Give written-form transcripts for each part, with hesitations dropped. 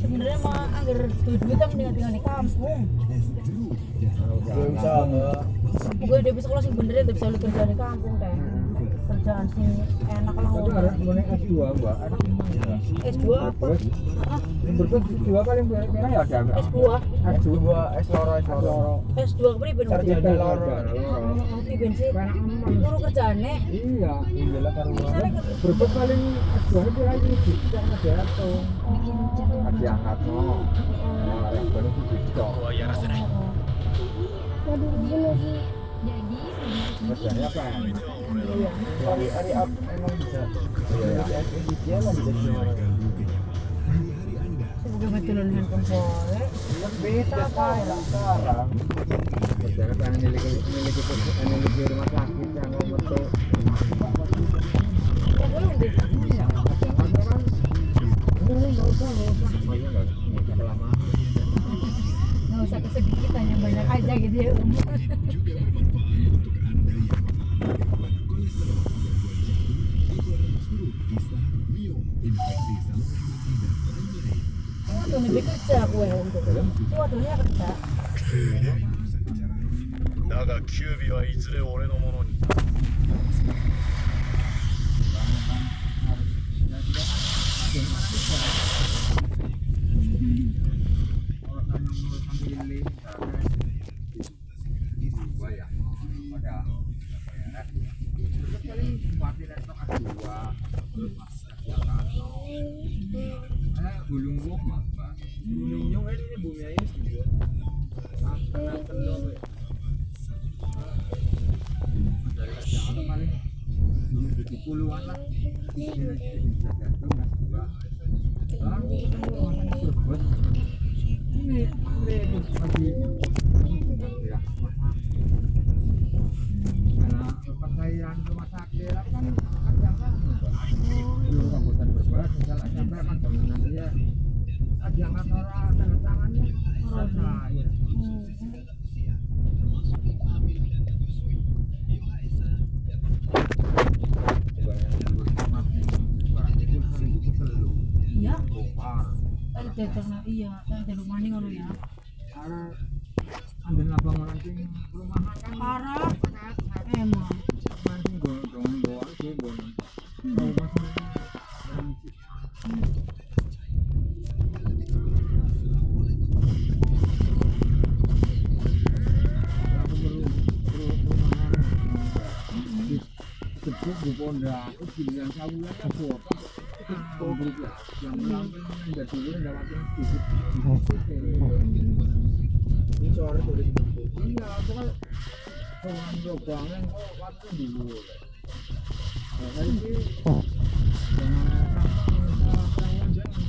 Sebenarnya mah agar duit kan mendingan tinggal di kampung. Gue udah bisa kalau sih bener udah bisa lu kerja di kampung deh. Kerjaan sih enak lah. Itu ada kemudian S2 mbak, ada S2 apa? berikut S2 paling kira ya ada S2 S2 S2 pribadi sarjana loro tapi bensin guru kerjaannya iya iyalah karo berikut paling S2 itu lagi bisa ada atau diangkat no yang baru itu bisa kerjanya apa hari up emang bisa iya lah bisa sebagai betulan handphone boleh beda sekarang kerjanya kan memiliki rumah sakit yang nomor tuh boleh deh iya kan nggak usah kelamaan nggak usah kesegitan yang banyak aja gitu ya tuh lebih kerja gue untuk waktunya kerja だがキュービはいずれ俺のものに Bulung ini bumi air juga. Dari kerjaan paling 70-an lah. Lalu berbos. Ini masih ya karena pakaian rumah sakit kan yang dulu rambutan berbos misalnya sampai kan bangunan dia ada orang tanda tangannya orang ya. iya iya ada rumah nih ngono ya Ada bangunan sing perumahan kan parah emang mancing gonggong sih gonggong. Sebut di Ponda, pilihan sawulan apa? Grup ya, yang melampir menjadi dulu lewatin sedikit. Ini suara sudah dibentuk. Iya, itu kan orang jobangan kok waktu dulu. Nah, tadi sih dengan sampang jangan.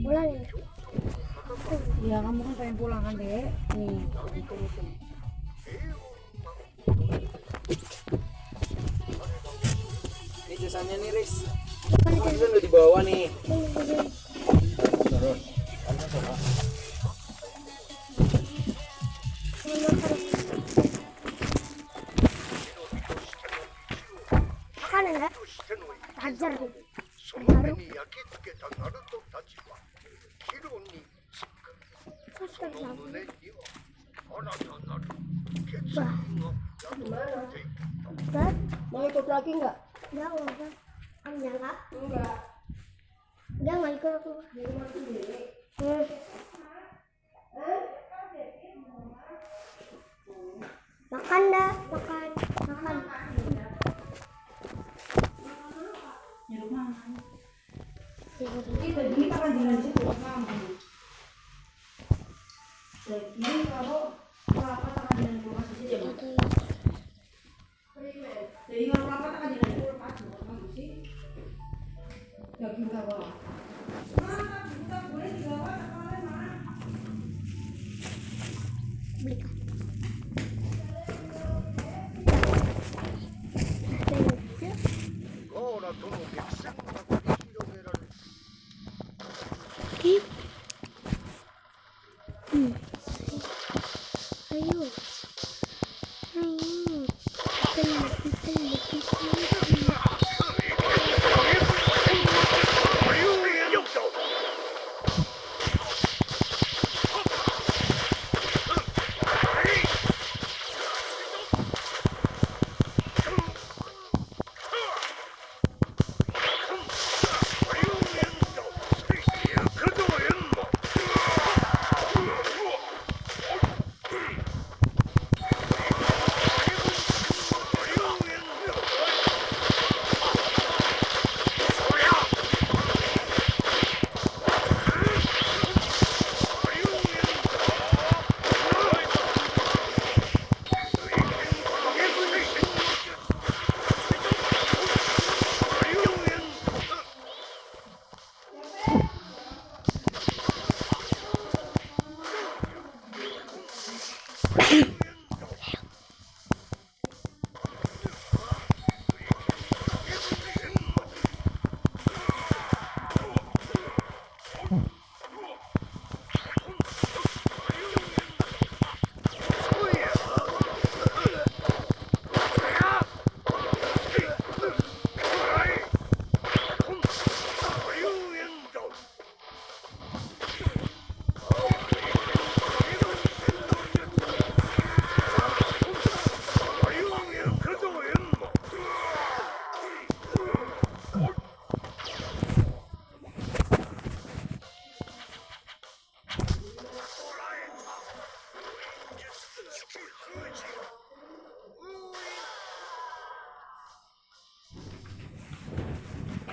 Pulang ya? ya kamu kan pengen pulang kan dek nih itu Ini jasanya nih Riz. Kan udah di bawah nih. terus. Makan enggak? Ajar nih. その目に焼き付けたナルトたちは帰路につく。その胸には新たなる決意が宿っていた。 Enggak? mau ikut lagi nggak Enggak, enggak. Enggak. enggak Enggak, enggak ikut aku. di rumah sendiri Hmm. Makan dah, makan. Nyuruh makan. Ini makan jalan situ, makan. Ini kalau apa makan jalan kulkas di sini ya, Mas? Jadi kalau apa makan jalan kulkas, makan sih. Daging kawal. Kita boleh dibawa kalau mana? Belikan. Ayo.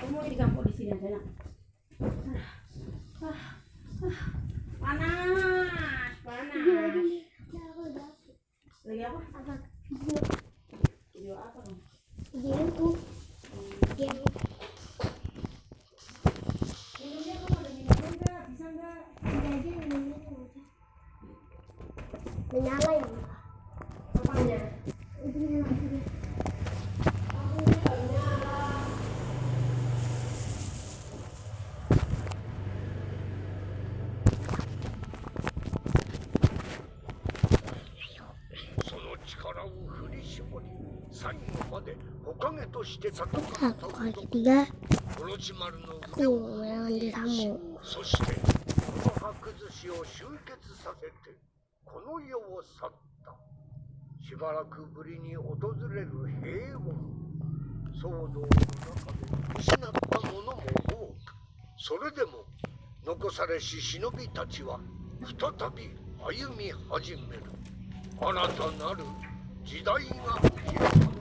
Kamu di kampung di sini aja nak. Panas. Lagi apa? Video apa dong? Game. Minumnya kamu ada minum enggak? Bisa enggak? Menyala ya? Apanya? Tiga. Aku yang di tamu. そしてこの白寿司を集結させてこの世を去った。しばらくぶりに訪れる平穏。騒動の中で失ったものも多く、それでも残されし忍びたちは再び歩み始める。新たなる時代が開かれる。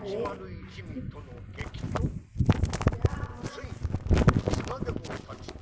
始まる一味との激闘。ついに砂でも立ち。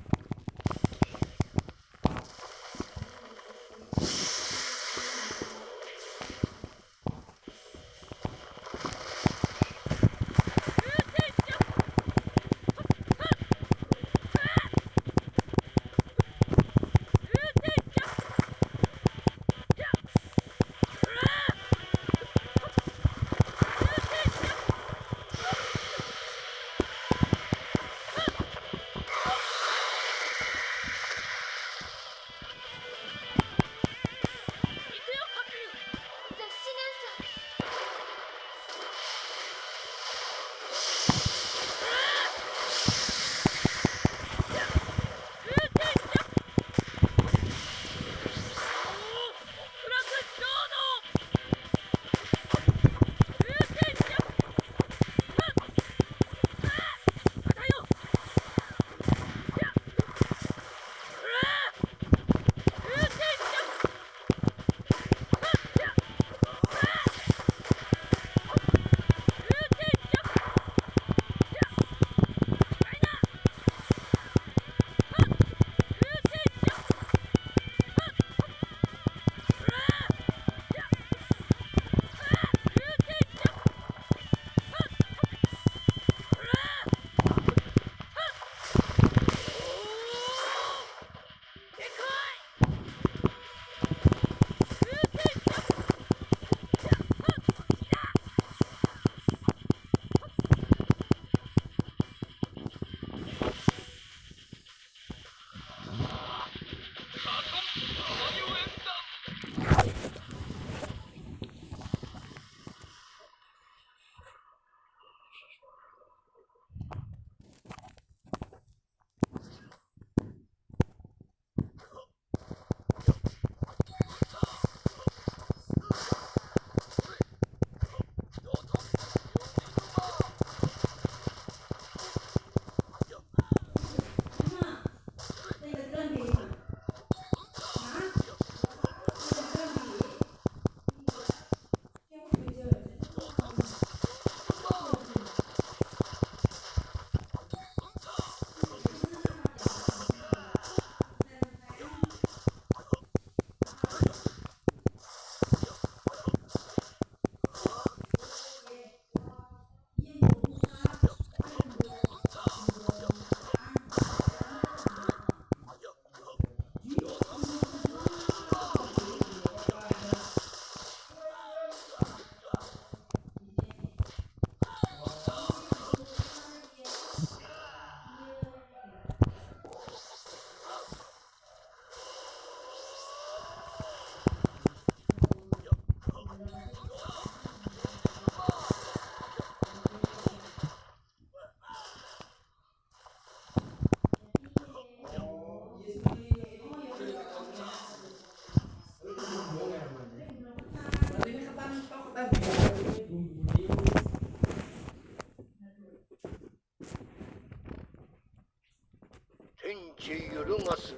天地揺るがす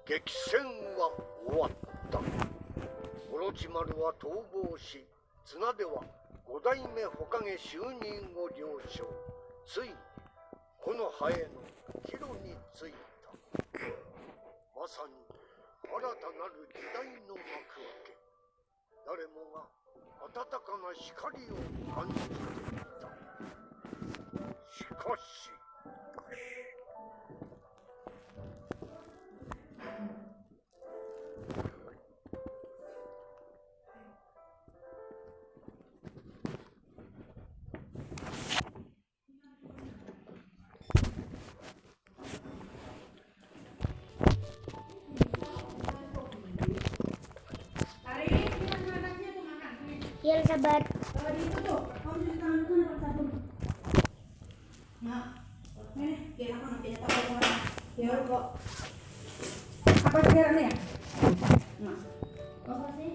激戦は終わった。オロチマルは逃亡し、綱では五代目火影就任を了承。ついにこのハエの岐路についた。まさに新たなる時代の幕開け。誰もが温かな光を感じていた。しかしIya sabar. Kalau di itu tuh, kamu cuci tangan dulu pakai sabun. Nah, ini biar aku nanti tahu orang. Ya kok. Apa sekarang ya? Nah, apa sih?